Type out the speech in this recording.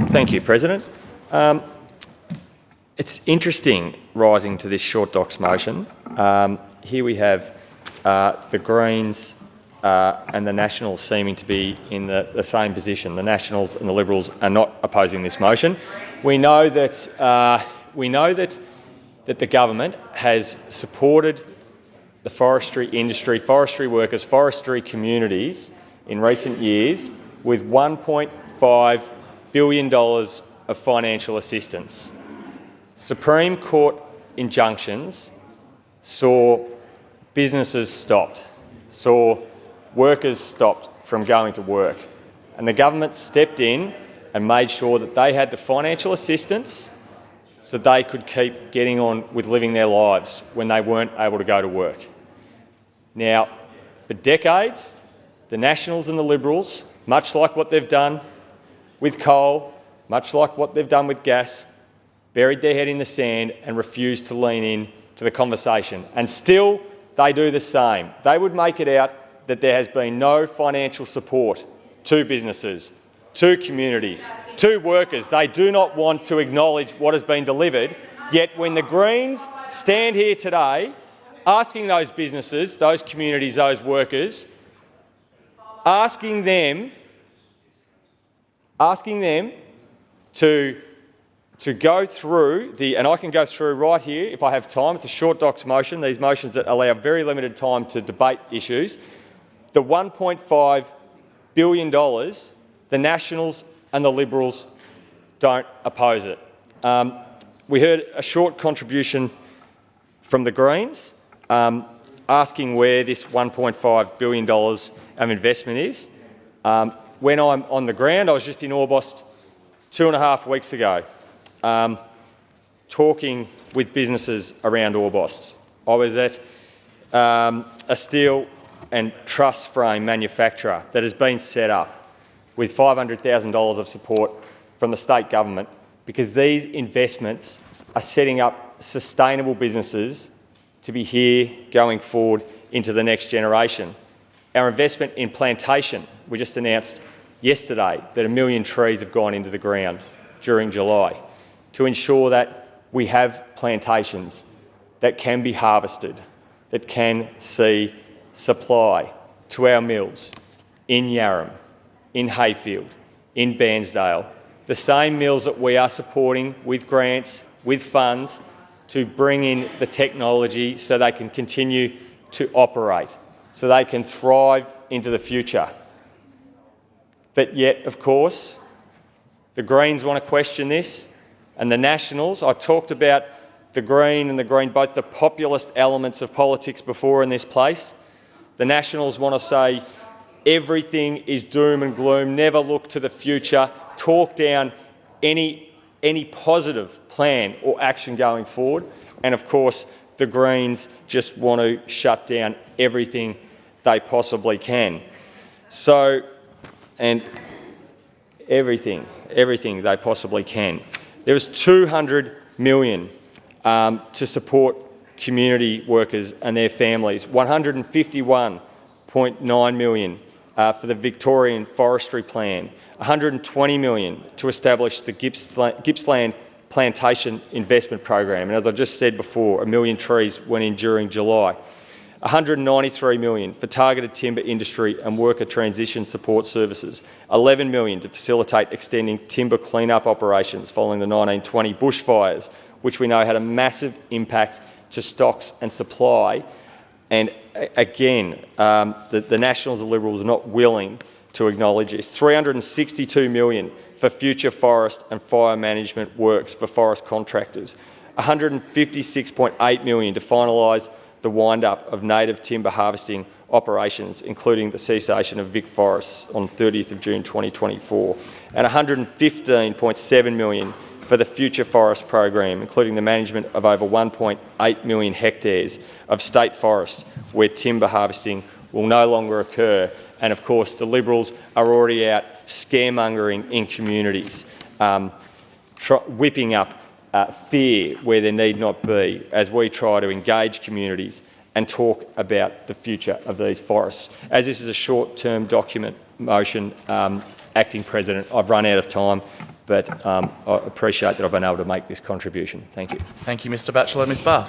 Thank you, President. It's interesting rising to this short docs motion. Here we have the Greens and the Nationals seeming to be in the same position. The Nationals and the Liberals are not opposing this motion. We know that the government has supported the forestry industry, forestry workers, forestry communities in recent years with $1.5 billion of financial assistance. Supreme Court injunctions saw businesses stopped, saw workers stopped from going to work, and the government stepped in and made sure that they had the financial assistance so they could keep getting on with living their lives when they weren't able to go to work. Now, for decades, the Nationals and the Liberals, much like what they've done with coal, much like what they've done with gas, buried their head in the sand and refused to lean in to the conversation. And still, they do the same. They would make it out that there has been no financial support to businesses, to communities, to workers. They do not want to acknowledge what has been delivered. Yet when the Greens stand here today asking those businesses, those communities, those workers, asking them to go through and I can go through right here if I have time, it's a short docs motion, these motions that allow very limited time to debate issues. The $1.5 billion, the Nationals and the Liberals don't oppose it. We heard a short contribution from the Greens asking where this $1.5 billion of investment is. When I'm on the ground, I was just in Orbost 2.5 weeks ago, talking with businesses around Orbost. I was at a steel and truss frame manufacturer that has been set up with $500,000 of support from the state government because these investments are setting up sustainable businesses to be here going forward into the next generation. Our investment in plantation, we just announced yesterday that 1 million trees have gone into the ground during July to ensure that we have plantations that can be harvested, that can see supply to our mills in Yarram, in Hayfield, in Bairnsdale, the same mills that we are supporting with grants, with funds, to bring in the technology so they can continue to operate, so they can thrive into the future. But yet, of course, the Greens want to question this, and the Nationals, I talked about the Green and the Green, both the populist elements of politics before in this place. The Nationals want to say everything is doom and gloom, never look to the future, talk down any positive plan or action going forward. And of course, the Greens just want to shut down everything they possibly can. So, and everything they possibly can. There was $200 million to support community workers and their families, $151.9 million for the Victorian Forestry Plan, $120 million to establish the Gippsland Plantation Investment Program, and as I just said before, 1 million trees went in during July. $193 million for targeted timber industry and worker transition support services, $11 million to facilitate extending timber clean-up operations following the 1920 bushfires, which we know had a massive impact to stocks and supply. And again, the Nationals and Liberals are not willing to acknowledge this. $362 million for future forest and fire management works for forest contractors, $156.8 million to finalise the wind-up of native timber harvesting operations, including the cessation of Vic Forests on 30th of June 2024, and $115.7 million for the Future Forest Program, including the management of over 1.8 million hectares of state forest where timber harvesting will no longer occur. And of course, the Liberals are already out scaremongering in communities, whipping up fear where there need not be, as we try to engage communities and talk about the future of these forests. As this is a short-term document motion, Acting President, I've run out of time, but I appreciate that I've been able to make this contribution. Thank you. Thank you, Mr Batchelor. Ms Bath.